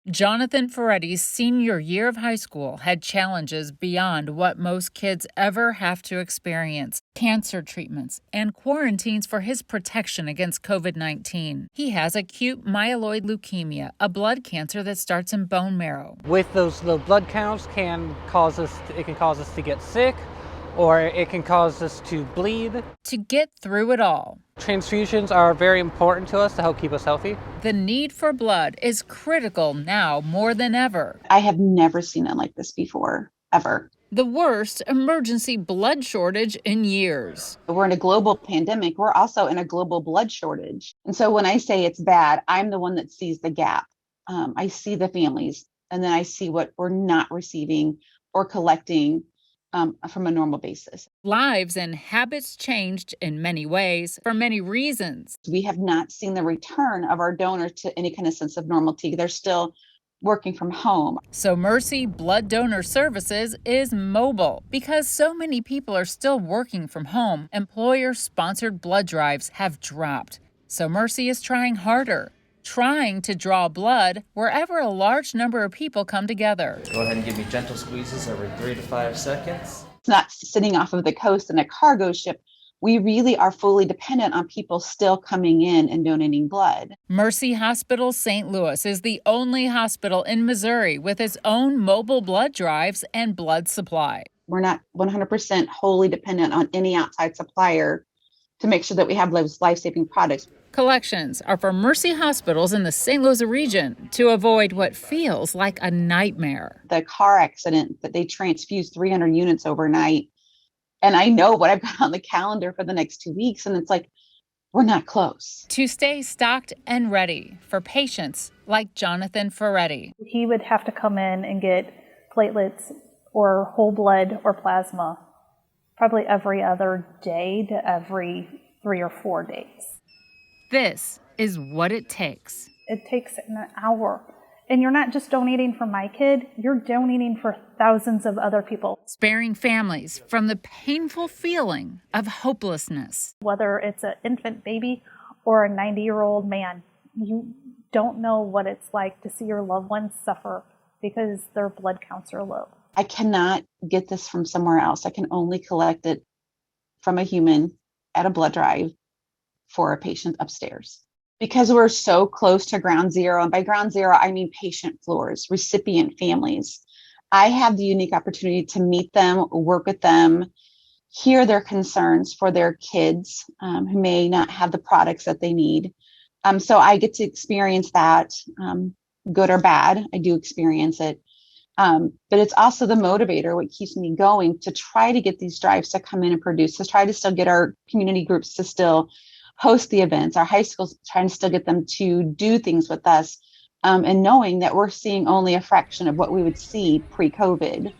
Jonathan Ferretti's senior year of high school had challenges beyond what most kids ever have to experience: cancer treatments and quarantines for his protection against COVID-19. He has acute myeloid leukemia, a blood cancer that starts in bone marrow. With the blood counts can cause us to get sick, or it can cause us to bleed. To get through it all, Transfusions are very important to us to help keep us healthy. the need for blood is critical now more than ever. I have never seen it like this before, ever. The worst emergency blood shortage in years. We're in a global pandemic. We're also in a global blood shortage. And so when I say it's bad, I'm the one that sees the gap. I see the families, and then I see what we're not receiving or collecting from a normal basis. Lives and habits changed in many ways for many reasons. We have not seen the return of our donors to any kind of sense of normality. They're still working from home. So Mercy Blood Donor Services is mobile. Because so many people are still working from home, employer-sponsored blood drives have dropped. So Mercy is trying harder, trying to draw blood wherever a large number of people come together. Go ahead and give me gentle squeezes every 3 to 5 seconds. It's not sitting off of the coast in a cargo ship. We really are fully dependent on people still coming in and donating blood. Mercy Hospital St. Louis is the only hospital in Missouri with its own mobile blood drives and blood supply. We're not 100% wholly dependent on any outside supplier to make sure that we have those life-saving products. Collections are for Mercy hospitals in the St. Louis region to avoid what feels like a nightmare. The car accident that they transfused 300 units overnight. And I know what I've got on the calendar for the next 2 weeks. And it's like, we're not close. To stay stocked and ready for patients like Jonathan Ferretti. He would have to come in and get platelets or whole blood or plasma probably every other day to every 3 or 4 days. This is what it takes. It takes an hour. And you're not just donating for my kid, you're donating for thousands of other people. Sparing families from the painful feeling of hopelessness. Whether it's an infant baby or a 90-year-old man, you don't know what it's like to see your loved ones suffer because their blood counts are low. I cannot get this from somewhere else. I can only collect it from a human at a blood drive for a patient upstairs. Because we're so close to ground zero, and by ground zero, I mean patient floors, recipient families. I have the unique opportunity to meet them, work with them, hear their concerns for their kids who may not have the products that they need. So I get to experience that, good or bad. I do experience it. But it's also the motivator, what keeps me going to try to get these drives to come in and produce, to try to still get our community groups to still host the events, our high schools trying to still get them to do things with us, and knowing that we're seeing only a fraction of what we would see pre-COVID.